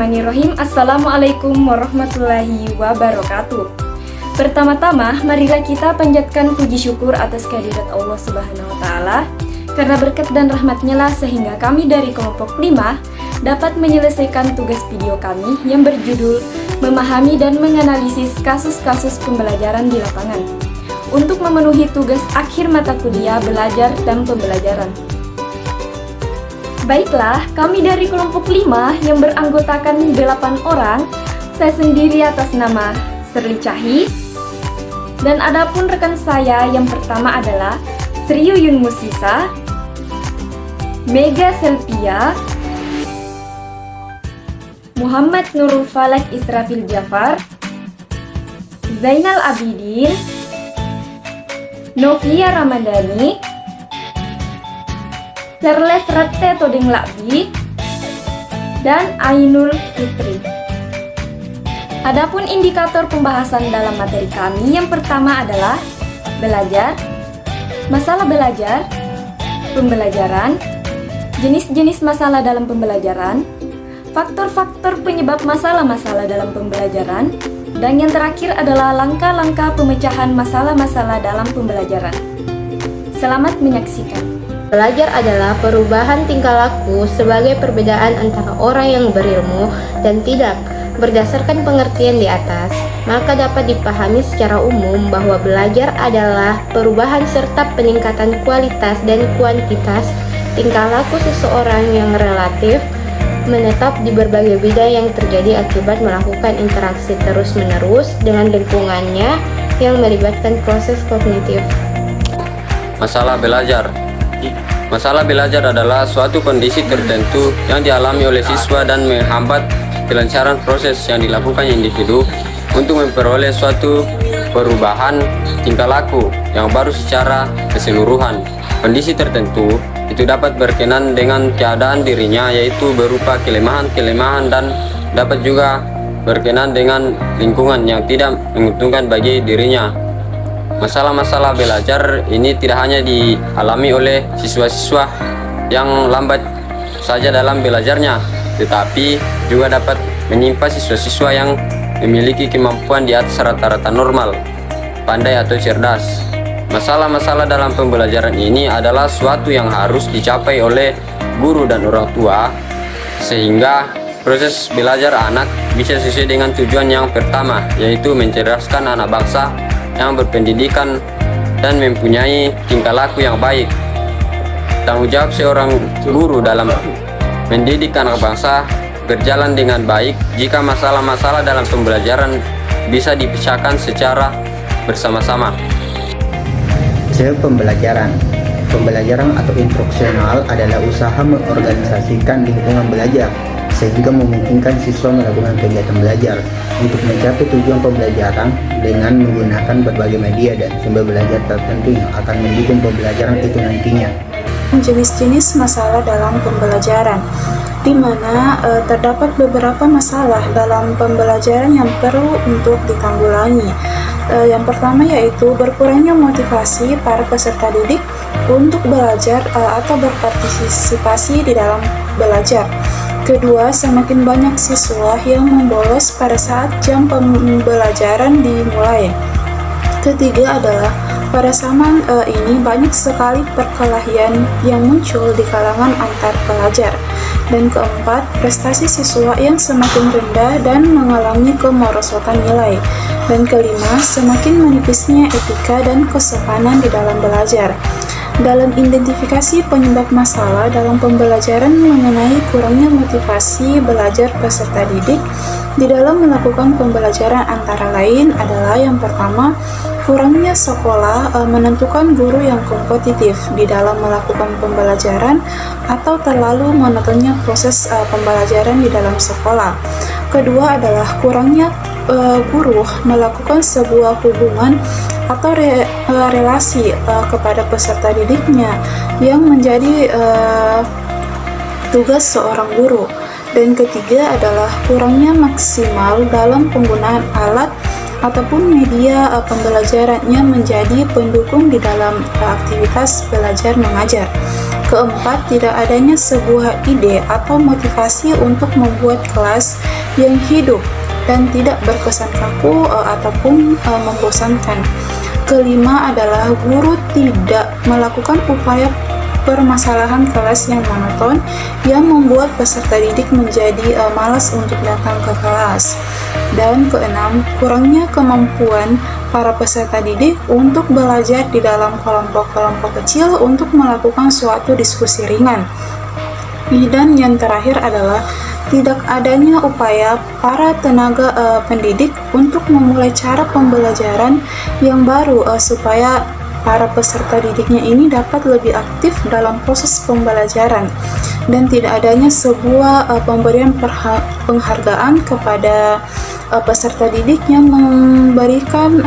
Bismillahirrahmanirrahim. Assalamualaikum warahmatullahi wabarakatuh. Pertama-tama, marilah kita panjatkan puji syukur atas kehadirat Allah Subhanahu wa Ta'ala, karena berkat dan rahmatnya lah sehingga kami dari kelompok 5 dapat menyelesaikan tugas video kami yang berjudul memahami dan menganalisis kasus-kasus pembelajaran di lapangan untuk memenuhi tugas akhir mata kuliah belajar dan pembelajaran. Baiklah, kami dari kelompok 5 yang beranggotakan 8 orang, saya sendiri atas nama Serli Cahi, dan adapun rekan saya yang pertama adalah Sri Yuyun Musisa, Mega Selvia, Muhammad Nurul Falak Israfil Jafar, Zainal Abidin, Novia Ramadhani, Charles Rette Todeng Lakbi, dan Ainul Fitri. Adapun indikator pembahasan dalam materi kami yang pertama adalah belajar, masalah belajar, pembelajaran, jenis-jenis masalah dalam pembelajaran, faktor-faktor penyebab masalah-masalah dalam pembelajaran, dan yang terakhir adalah langkah-langkah pemecahan masalah-masalah dalam pembelajaran. Selamat menyaksikan. Belajar adalah perubahan tingkah laku sebagai perbedaan antara orang yang berilmu dan tidak. Berdasarkan pengertian di atas, maka dapat dipahami secara umum bahwa belajar adalah perubahan serta peningkatan kualitas dan kuantitas tingkah laku seseorang yang relatif menetap di berbagai bidang yang terjadi akibat melakukan interaksi terus-menerus dengan lingkungannya yang melibatkan proses kognitif. Masalah belajar. Masalah belajar adalah suatu kondisi tertentu yang dialami oleh siswa dan menghambat kelancaran proses yang dilakukan individu untuk memperoleh suatu perubahan tingkah laku yang baru secara keseluruhan. Kondisi tertentu itu dapat berkenan dengan keadaan dirinya, yaitu berupa kelemahan-kelemahan, dan dapat juga berkenan dengan lingkungan yang tidak menguntungkan bagi dirinya. Masalah-masalah belajar ini tidak hanya dialami oleh siswa-siswa yang lambat saja dalam belajarnya, tetapi juga dapat menimpa siswa-siswa yang memiliki kemampuan di atas rata-rata normal, pandai atau cerdas. Masalah-masalah dalam pembelajaran ini adalah suatu yang harus dicapai oleh guru dan orang tua, sehingga proses belajar anak bisa sesuai dengan tujuan yang pertama, yaitu mencerdaskan anak bangsa yang berpendidikan dan mempunyai tingkah laku yang baik. Tanggung jawab seorang guru dalam mendidik anak bangsa berjalan dengan baik jika masalah-masalah dalam pembelajaran bisa dipecahkan secara bersama-sama. Pembelajaran atau instruksional adalah usaha mengorganisasikan lingkungan belajar sehingga memungkinkan siswa melakukan kegiatan belajar untuk mencapai tujuan pembelajaran dengan menggunakan berbagai media dan sumber belajar tertentu yang akan mendukung pembelajaran itu nantinya. Jenis-jenis masalah dalam pembelajaran, di mana terdapat beberapa masalah dalam pembelajaran yang perlu untuk ditanggulangi. Yang pertama yaitu berkurangnya motivasi para peserta didik untuk belajar atau berpartisipasi di dalam belajar. Kedua, semakin banyak siswa yang membolos pada saat jam pembelajaran dimulai. Ketiga adalah pada zaman ini banyak sekali perkelahian yang muncul di kalangan antar pelajar. Dan keempat, prestasi siswa yang semakin rendah dan mengalami kemerosotan nilai. Dan kelima, semakin menipisnya etika dan kesopanan di dalam belajar. Dalam identifikasi penyebab masalah dalam pembelajaran mengenai kurangnya motivasi belajar peserta didik di dalam melakukan pembelajaran antara lain adalah yang pertama, kurangnya sekolah menentukan guru yang kompetitif di dalam melakukan pembelajaran atau terlalu monotonnya proses pembelajaran di dalam sekolah. Kedua adalah kurangnya guru melakukan sebuah hubungan atau relasi kepada peserta didiknya yang menjadi tugas seorang guru. Dan ketiga adalah kurangnya maksimal dalam penggunaan alat ataupun media pembelajarannya menjadi pendukung di dalam aktivitas belajar mengajar. Keempat, tidak adanya sebuah ide atau motivasi untuk membuat kelas yang hidup dan tidak berkesan kaku ataupun membosankan. Kelima adalah guru tidak melakukan upaya permasalahan kelas yang monoton yang membuat peserta didik menjadi malas untuk datang ke kelas. Dan keenam, kurangnya kemampuan para peserta didik untuk belajar di dalam kelompok-kelompok kecil untuk melakukan suatu diskusi ringan. Dan yang terakhir adalah tidak adanya upaya para tenaga pendidik untuk memulai cara pembelajaran yang baru supaya para peserta didiknya ini dapat lebih aktif dalam proses pembelajaran, dan tidak adanya sebuah pemberian penghargaan kepada peserta didik yang memberikan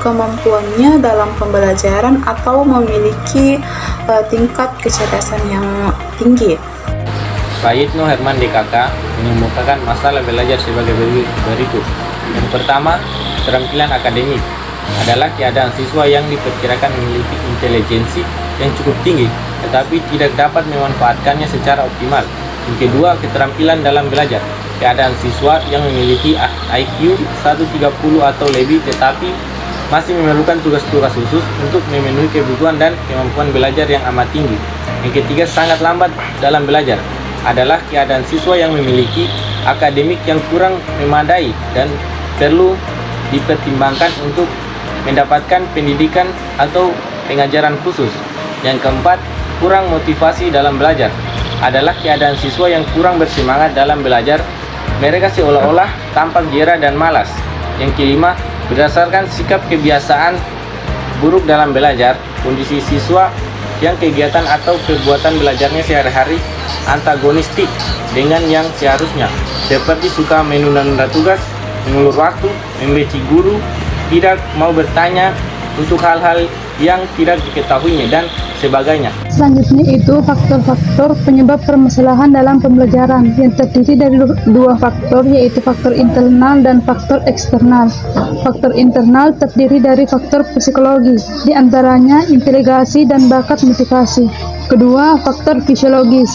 kemampuannya dalam pembelajaran atau memiliki tingkat kecerdasan yang tinggi. Pak Yitno Herman DKK mengemukakan masalah belajar sebagai berikut. Yang pertama, keterampilan akademik adalah keadaan siswa yang diperkirakan memiliki intelijensi yang cukup tinggi, tetapi tidak dapat memanfaatkannya secara optimal. Yang kedua, keterampilan dalam belajar, keadaan siswa yang memiliki IQ 130 atau lebih, tetapi masih memerlukan tugas-tugas khusus untuk memenuhi kebutuhan dan kemampuan belajar yang amat tinggi. Yang ketiga, sangat lambat dalam belajar, adalah keadaan siswa yang memiliki akademik yang kurang memadai dan perlu dipertimbangkan untuk mendapatkan pendidikan atau pengajaran khusus. Yang keempat, kurang motivasi dalam belajar, adalah keadaan siswa yang kurang bersemangat dalam belajar. Mereka seolah-olah tampak jera dan malas. Yang kelima, berdasarkan sikap kebiasaan buruk dalam belajar, kondisi siswa yang kegiatan atau perbuatan belajarnya sehari-hari antagonistik dengan yang seharusnya, seperti suka menunda-nunda tugas, mengulur waktu, membeci guru, tidak mau bertanya untuk hal-hal yang tidak diketahuinya, dan sebagainya. Selanjutnya itu faktor-faktor penyebab permasalahan dalam pembelajaran yang terdiri dari dua faktor, yaitu faktor internal dan faktor eksternal. Faktor internal terdiri dari faktor psikologi, di antaranya inteligasi dan bakat motivasi. Kedua, faktor fisiologis.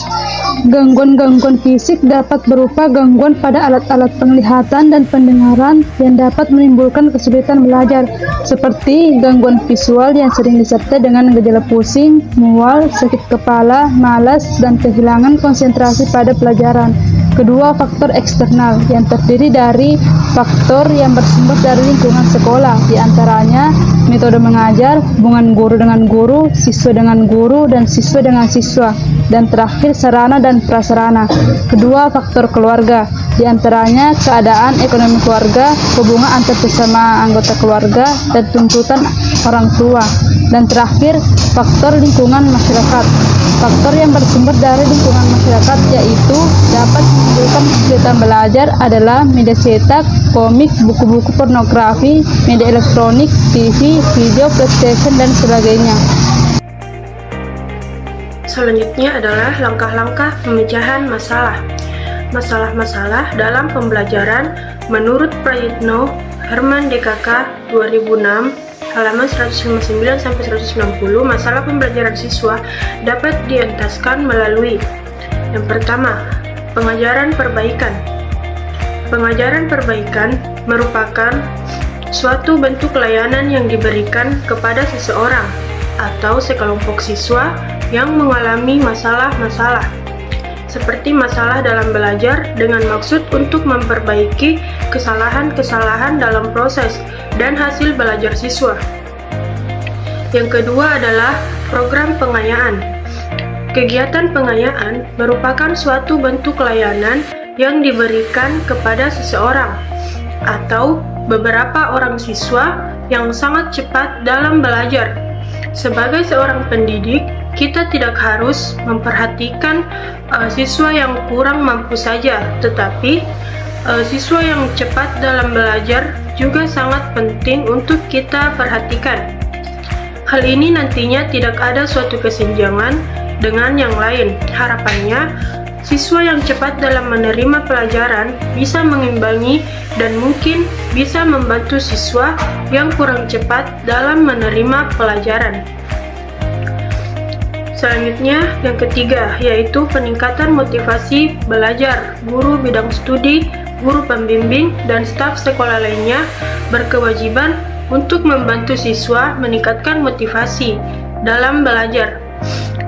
Gangguan-gangguan fisik dapat berupa gangguan pada alat-alat penglihatan dan pendengaran yang dapat menimbulkan kesulitan belajar, seperti gangguan visual yang sering disertai dengan gejala pusing, mual, sakit kepala, malas, dan kehilangan konsentrasi pada pelajaran. Kedua, faktor eksternal yang terdiri dari faktor yang bersumber dari lingkungan sekolah, di antaranya metode mengajar, hubungan guru dengan guru, siswa dengan guru, dan siswa dengan siswa, dan terakhir sarana dan prasarana. Kedua, faktor keluarga, di antaranya keadaan ekonomi keluarga, hubungan antar sesama anggota keluarga, dan tuntutan orang tua. Dan terakhir, faktor lingkungan masyarakat. Faktor yang bersumber dari lingkungan masyarakat yaitu dapat menimbulkan kesulitan belajar adalah media cetak, komik, buku-buku pornografi, media elektronik, TV, video, PlayStation, dan sebagainya. Selanjutnya adalah langkah-langkah pemecahan masalah. Masalah-masalah dalam pembelajaran menurut Prayitno Herman DKK 2006 halaman 159-160, masalah pembelajaran siswa dapat dientaskan melalui: yang pertama, pengajaran perbaikan. Pengajaran perbaikan merupakan suatu bentuk layanan yang diberikan kepada seseorang atau sekelompok siswa yang mengalami masalah-masalah, seperti masalah dalam belajar, dengan maksud untuk memperbaiki kesalahan-kesalahan dalam proses dan hasil belajar siswa. Yang kedua adalah program pengayaan. Kegiatan pengayaan merupakan suatu bentuk layanan yang diberikan kepada seseorang atau beberapa orang siswa yang sangat cepat dalam belajar. Sebagai seorang pendidik, kita tidak harus memperhatikan siswa yang kurang mampu saja, tetapi siswa yang cepat dalam belajar juga sangat penting untuk kita perhatikan. Hal ini nantinya tidak ada suatu kesenjangan dengan yang lain. Harapannya, siswa yang cepat dalam menerima pelajaran bisa mengimbangi dan mungkin bisa membantu siswa yang kurang cepat dalam menerima pelajaran. Selanjutnya, yang ketiga, yaitu peningkatan motivasi belajar. Guru bidang studi, guru pembimbing, dan staf sekolah lainnya berkewajiban untuk membantu siswa meningkatkan motivasi dalam belajar.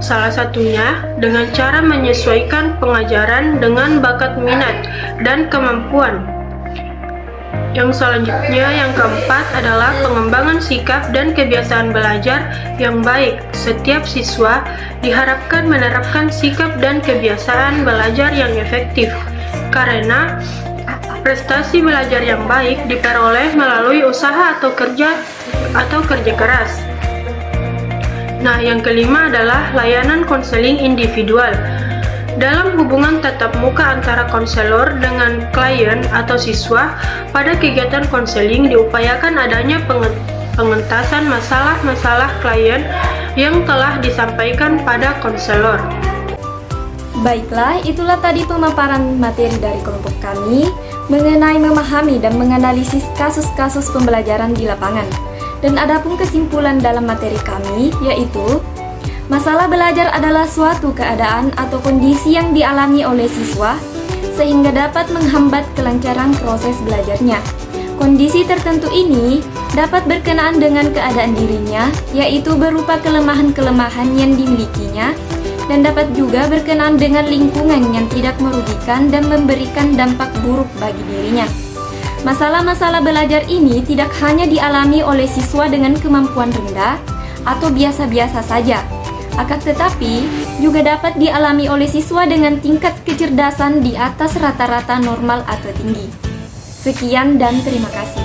Salah satunya dengan cara menyesuaikan pengajaran dengan bakat minat dan kemampuan. Yang selanjutnya, yang keempat adalah pengembangan sikap dan kebiasaan belajar yang baik. Setiap siswa diharapkan menerapkan sikap dan kebiasaan belajar yang efektif, karena prestasi belajar yang baik diperoleh melalui usaha atau kerja keras. Nah, yang kelima adalah layanan konseling individual. Dalam hubungan tatap muka antara konselor dengan klien atau siswa, pada kegiatan konseling diupayakan adanya pengentasan masalah-masalah klien yang telah disampaikan pada konselor. Baiklah, itulah tadi pemaparan materi dari kelompok kami mengenai memahami dan menganalisis kasus-kasus pembelajaran di lapangan. Dan adapun kesimpulan dalam materi kami, yaitu masalah belajar adalah suatu keadaan atau kondisi yang dialami oleh siswa sehingga dapat menghambat kelancaran proses belajarnya. Kondisi tertentu ini dapat berkenaan dengan keadaan dirinya, yaitu berupa kelemahan-kelemahan yang dimilikinya, dan dapat juga berkenaan dengan lingkungan yang tidak merugikan dan memberikan dampak buruk bagi dirinya. Masalah-masalah belajar ini tidak hanya dialami oleh siswa dengan kemampuan rendah atau biasa-biasa saja, akan tetapi juga dapat dialami oleh siswa dengan tingkat kecerdasan di atas rata-rata normal atau tinggi. Sekian dan terima kasih.